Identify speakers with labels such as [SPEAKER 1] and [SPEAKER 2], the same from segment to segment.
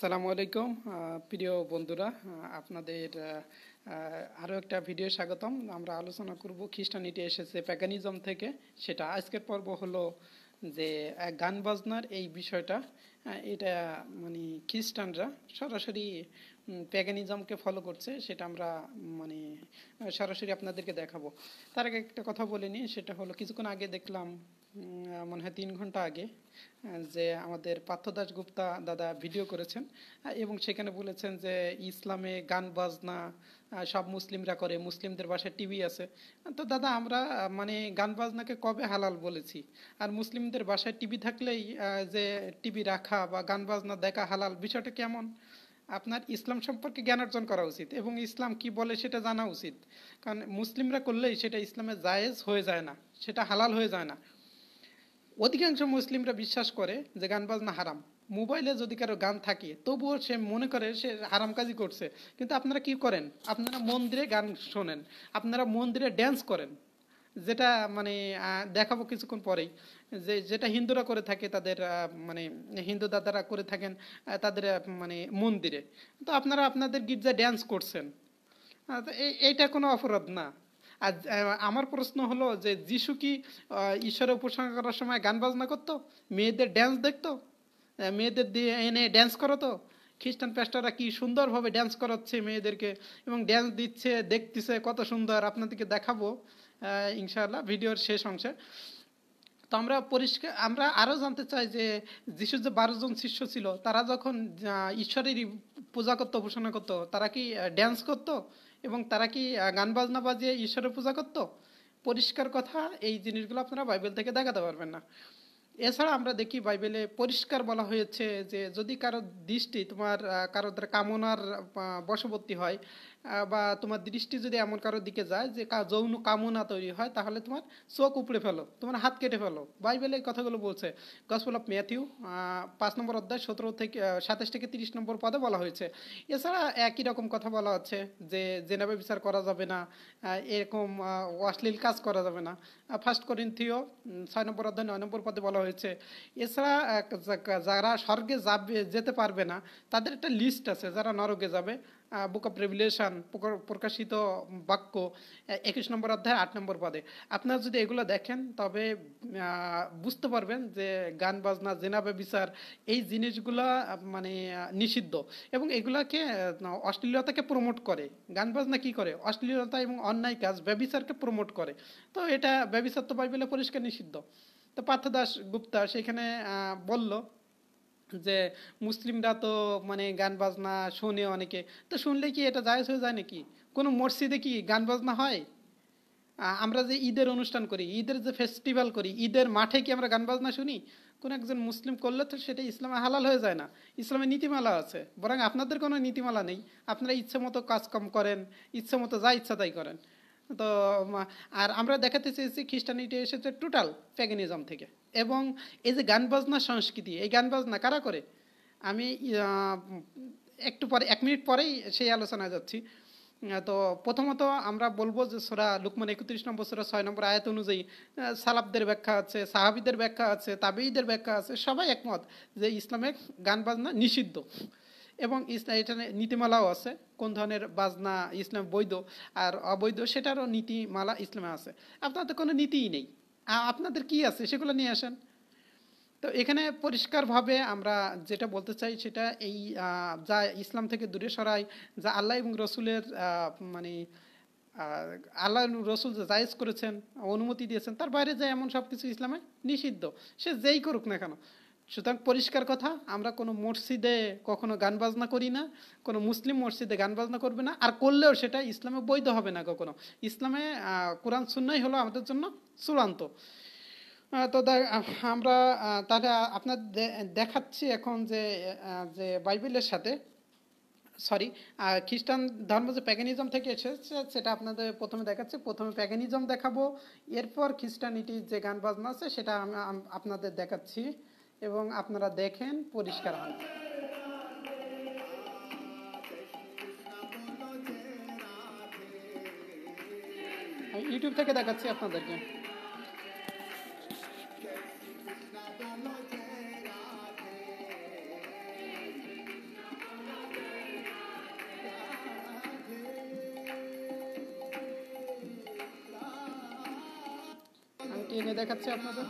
[SPEAKER 1] আসসালামু আলাইকুম প্রিয় বন্ধুরা, আপনাদের আরও একটা ভিডিও স্বাগতম। আমরা আলোচনা করব খ্রিস্টানিটি এসেছে প্যাগানিজম থেকে। সেটা আজকের পর্ব হলো যে গান বাজনার এই বিষয়টা, এটা মানে খ্রিস্টানরা সরাসরি প্যাগানিজমকে ফলো করছে, সেটা আমরা মানে সরাসরি আপনাদেরকে দেখাবো। তার আগে একটা কথা বলে নিই, সেটা হলো কিছুক্ষণ আগে দেখলাম, মনে হয় 3 ঘন্টা আগে, যে আমাদের পার্থ দাশগুপ্তা দাদা ভিডিও করেছেন এবং সেখানে বলেছেন যে ইসলামে গান বাজনা সব মুসলিমরা করে, মুসলিমদের বাসায় টিভি আছে। তো দাদা, আমরা মানে গান বাজনাকে কবে হালাল বলেছি? আর মুসলিমদের বাসায় টিভি থাকলেই যে টিভি রাখা বা গান বাজনা দেখা হালাল, বিষয়টা কেমন? আপনার ইসলাম সম্পর্কে জ্ঞান অর্জন করা উচিত এবং ইসলাম কি বলে সেটা জানা উচিত। কারণ মুসলিমরা করলেই সেটা ইসলামে জায়েজ হয়ে যায় না, সেটা হালাল হয়ে যায় না। অধিকাংশ মুসলিমরা বিশ্বাস করে যে গান বাজনা হারাম। মোবাইলে যদি কারো গান থাকে তবুও সে মনে করে সে হারাম কাজই করছে। কিন্তু আপনারা কি করেন? আপনারা মন্দিরে গান শোনেন, আপনারা মন্দিরে ড্যান্স করেন, যেটা মানে দেখাবো কিছুক্ষণ পরেই, যেটা হিন্দুরা করে থাকে, তাদের মানে হিন্দু দাদারা করে থাকেন তাদের মানে মন্দিরে। তো আপনারা আপনাদের গির্জায় ড্যান্স করছেন, এইটা কোনো অপরাধ না। আর আমার প্রশ্ন হলো যে যিশু কি ঈশ্বরের উপাসনা করার সময় গান বাজনা করতো? মেয়েদের ড্যান্স দেখতো? মেয়েদের দিয়ে এনে ড্যান্স করাতো? খ্রিস্টান প্যাস্টাররা কি সুন্দরভাবে ড্যান্স করাচ্ছে মেয়েদেরকে এবং ড্যান্স দিচ্ছে, দেখতেছে কত সুন্দর। আপনাদেরকে দেখাবো ইনশাআল্লাহ ভিডিওর শেষ অংশে। তো আমরা আরও জানতে চাই যে যিশুর যে 12 জন শিষ্য ছিল, তারা যখন ঈশ্বরেরই পূজা করতো, উপাসনা করতো, তারা কি ড্যান্স করতো এবং তারা কি গান বাজনা বাজিয়ে ঈশ্বরের পূজা করতো? পরিষ্কার কথা, এই জিনিসগুলো আপনারা বাইবেল থেকে দেখাতে পারবেন না। এছাড়া আমরা দেখি বাইবেলে পরিষ্কার বলা হয়েছে যে যদি কারো দৃষ্টি তোমার কারো দ্বারা কামনার বশবর্তী হয়, বা তোমার দৃষ্টি যদি এমন কারোর দিকে যায় যে যৌন কামনা তৈরি হয়, তাহলে তোমার চোখ উপড়ে ফেলো, তোমার হাত কেটে ফেলো। বাইবেলে এই কথাগুলো বলছে। গসপেল অফ ম্যাথিউ 5 নম্বর অধ্যায় 27 থেকে 30 নম্বর পদে বলা হয়েছে। এছাড়া একই রকম কথা বলা হচ্ছে যে জেনাবে বিচার করা যাবে না, এরকম অশ্লীল কাজ করা যাবে না। 1 করিন্থীয় 6 নম্বর অধ্যায় 9 নম্বর পদে বলা হয়েছে। এছাড়া যারা স্বর্গে যেতে পারবে না, তাদের একটা লিস্ট আছে, যারা নরকে যাবে। বুক অফ রেভিলেশন, প্রকাশিত বাক্য 21 নম্বর অধ্যায় 8 নম্বর পদে। আপনারা যদি এগুলো দেখেন তবে বুঝতে পারবেন যে গান বাজনা, জেনা ব্যভিচার, এই জিনিসগুলা মানে নিষিদ্ধ এবং এগুলাকে অশ্লীলতাকে প্রমোট করে। গান বাজনা কি করে? অশ্লীলতা এবং অন্যায় কাজ, ব্যভিচারকে প্রমোট করে। তো এটা ব্যভিচার তো বাইবেলে পরিষ্কার নিষিদ্ধ। তো পার্থ দাস গুপ্তা সেখানে বলল যে মুসলিমরা তো মানে গান বাজনা শোনে অনেকে, তো শুনলে কি এটা জায়েজ হয়ে যায় নাকি? কোনো মসজিদে কি গান বাজনা হয়? আমরা যে ঈদের অনুষ্ঠান করি, ঈদের যে ফেস্টিভ্যাল করি, ঈদের মাঠে কি আমরা গান বাজনা শুনি? কোন একজন মুসলিম করলে তো সেটা ইসলামে হালাল হয়ে যায় না। ইসলামে নীতিমালা আছে, বরং আপনাদের কোনো নীতিমালা নেই। আপনারা ইচ্ছে মতো কাজকাম করেন, ইচ্ছে মতো যা ইচ্ছা তাই করেন। তো আর আমরা দেখাতে চেয়েছি খ্রিস্টানিটি এসেছে টোটাল প্যাগানিজম থেকে। এবং এই যে গান বাজনা সংস্কৃতি, এই গান বাজনা কারা করে? আমি একটু পরে 1 মিনিট পরেই সেই আলোচনায় যাচ্ছি। তো প্রথমত আমরা বলবো যে সূরা লুকমান 31 নম্বর সূরা 6 নম্বর আয়াত অনুযায়ী সালাফদের ব্যাখ্যা আছে, সাহাবীদের ব্যাখ্যা আছে, তাবেঈদের ব্যাখ্যা আছে, সবাই একমত যে ইসলামে গান বাজনা নিষিদ্ধ এবং এটা নীতিমালাও আছে। কোন ধরনের বাজনা ইসলাম বৈধ আর অবৈধ সেটারও নীতিমালা ইসলামে আছে। আপনাদের কোনো নীতিই নেই, আপনাদের কি আছে সেগুলো নিয়ে আসেন। তো এখানে পরিষ্কারভাবে আমরা যেটা বলতে চাই সেটা এই, যা ইসলাম থেকে দূরে সরায়, যা আল্লাহ এবং রসুলের মানে আল্লাহ রসুল যে জায়েজ করেছেন, অনুমতি দিয়েছেন, তার বাইরে যায় এমন সব কিছু ইসলামে নিষিদ্ধ, সে যেই করুক না কেন। সুতরাং পরিষ্কার কথা, আমরা কোনো মসজিদে কখনো গান বাজনা করি না, কোনো মুসলিম মসজিদে গান বাজনা করবে না, আর করলেও সেটা ইসলামে বৈধ হবে না কখনো। ইসলামে কোরআন সুন্নাহই হলো আমাদের জন্য চূড়ান্ত। তো আমরা তাহলে আপনার দেখাচ্ছি এখন যে যে বাইবেলের সাথে, সরি, খ্রিস্টান ধর্ম যে প্যাগানিজম থেকে এসেছে সেটা আপনাদের প্রথমে দেখাচ্ছি। প্রথমে প্যাগানিজম দেখাবো, এরপর খ্রিস্টানিটি যে গান বাজনা আছে সেটা আপনাদের দেখাচ্ছি এবং আপনারা দেখেন, পরিষ্কার হন। আমি ইউটিউব থেকে দেখাচ্ছি আপনাদেরকে। টেনে দেখাচ্ছি আপনাদের।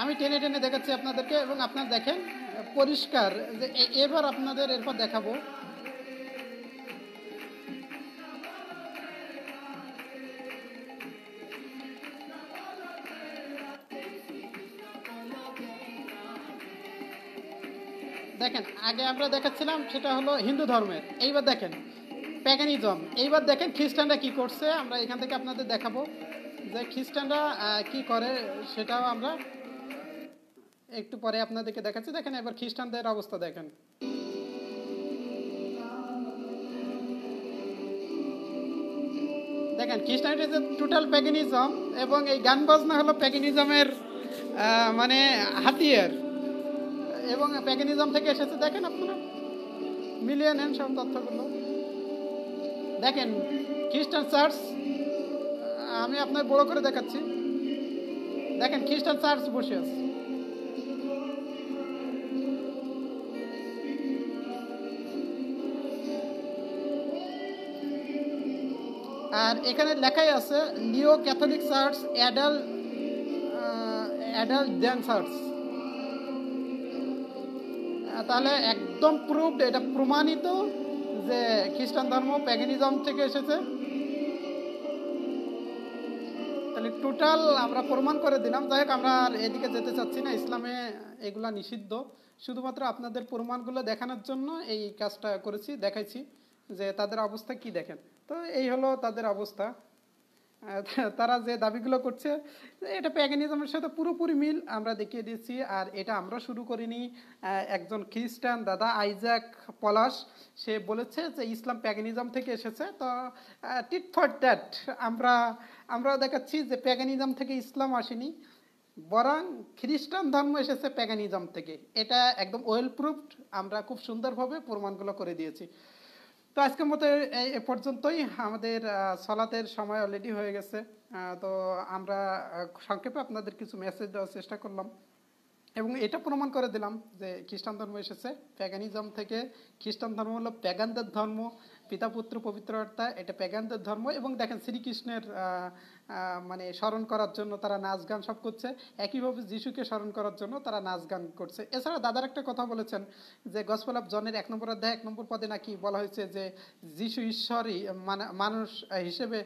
[SPEAKER 1] আমি টেনে টেনে দেখাচ্ছি আপনাদেরকে এবং আপনারা দেখেন পরিষ্কার যে এবার আপনাদের এরপর দেখাবো। দেখেন আগে আমরা দেখাচ্ছিলাম সেটা হলো হিন্দু ধর্মের, এইবার দেখেন প্যাগানিজম। এইবার দেখেন খ্রিস্টানরা কি করছে, আমরা এখান থেকে আপনাদের দেখাবো যে খ্রিস্টানরা কি করে সেটাও আমরা একটু পরে আপনাদেরকে দেখাচ্ছি। দেখেন এবার খ্রিস্টানদের অবস্থা দেখেন। দেখেন খ্রিস্টানিটি যে টোটাল প্যাগানিজম, এবং এই গান বাজনা হলো প্যাগানিজমের মানে হাতিয়ার, এবং প্যাগানিজম থেকে এসেছে। দেখেন আপনারা মিলিয়ে নেন সব তথ্যগুলো। দেখেন খ্রিস্টান চার্চ, আমি আপনার বড় করে দেখাচ্ছি। দেখেন খ্রিস্টান চার্চ বসে আছে। আর এখানে লেখাই আছে নিও Catholic church adult Dan church. তাহলে একদম প্রুভড, এটা প্রমাণিত যে খ্রিস্টান ধর্ম প্যাগানিজম থেকে এসেছে। তাহলে টোটাল আমরা প্রমাণ করে দিলাম। যাই হোক, আমরা আর এদিকে যেতে চাচ্ছি না, ইসলামে এগুলা নিষিদ্ধ। শুধুমাত্র আপনাদের প্রমাণগুলো দেখানোর জন্য এই কাজটা করেছি, দেখাইছি যে তাদের অবস্থা কি। দেখেন তো এই হলো তাদের অবস্থা। তারা যে দাবিগুলো করছে এটা প্যাগানিজমের সাথে পুরোপুরি মিল আমরা দেখিয়ে দিচ্ছি। আর এটা আমরা শুরু করিনি, একজন খ্রিস্টান দাদা আইজাক পলাশ সে বলেছে যে ইসলাম প্যাগানিজম থেকে এসেছে। তো টিট ফর দ্যাট আমরা দেখাচ্ছি যে প্যাগানিজম থেকে ইসলাম আসেনি, বরং খ্রিস্টান ধর্ম এসেছে প্যাগানিজম থেকে। এটা একদম ওয়েল প্রুফড, আমরা খুব সুন্দরভাবে প্রমাণগুলো করে দিয়েছি। তো আজকের মতো এ পর্যন্তই। আমাদের সলাতের সময় অলরেডি হয়ে গেছে। তো আমরা সংক্ষেপে আপনাদের কিছু মেসেজ দেওয়ার চেষ্টা করলাম এবং এটা প্রমাণ করে দিলাম যে খ্রিস্টান ধর্ম এসেছে প্যাগানিজম থেকে। খ্রিস্টান ধর্ম হলো প্যাগানদের ধর্ম, পিতা পুত্র পবিত্র আত্মা, এটা প্যাগানদের ধর্ম। এবং দেখেন শ্রীকৃষ্ণের মানে স্মরণ করার জন্য তারা নাচ গান সব করছে, একইভাবে যিশুকে স্মরণ করার জন্য তারা নাচ গান করছে। এছাড়া দাদার একটা কথা বলেছেন যে গসপেল অফ জনের 1 নম্বর অধ্যায় 1 নম্বর পদে নাকি বলা হয়েছে যে যিশু ঈশ্বরই মানুষ হিসেবে,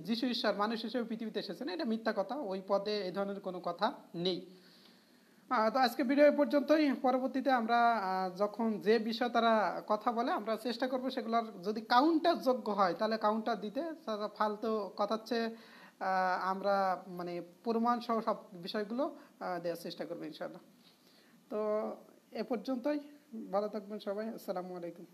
[SPEAKER 1] যিশু ঈশ্বর মানুষ হিসেবে পৃথিবীতে এসেছেন। এটা মিথ্যা কথা, ওই পদে এই ধরনের কোনো কথা নেই। তো আজকে ভিডিও পর্যন্তই। পরবর্তীতে আমরা যখন যে বিষয় তারা কথা বলে আমরা চেষ্টা করব সেগুলোর যদি কাউন্টার যোগ্য হয় তাহলে কাউন্টার দিতে। ফালতু কথার চেয়ে আমরা মানে প্রমাণ সহ সব বিষয়গুলো দেওয়ার চেষ্টা করবো ইনশাআল্লাহ। তো এ পর্যন্তই, ভালো থাকবেন সবাই। আসসালামু আলাইকুম।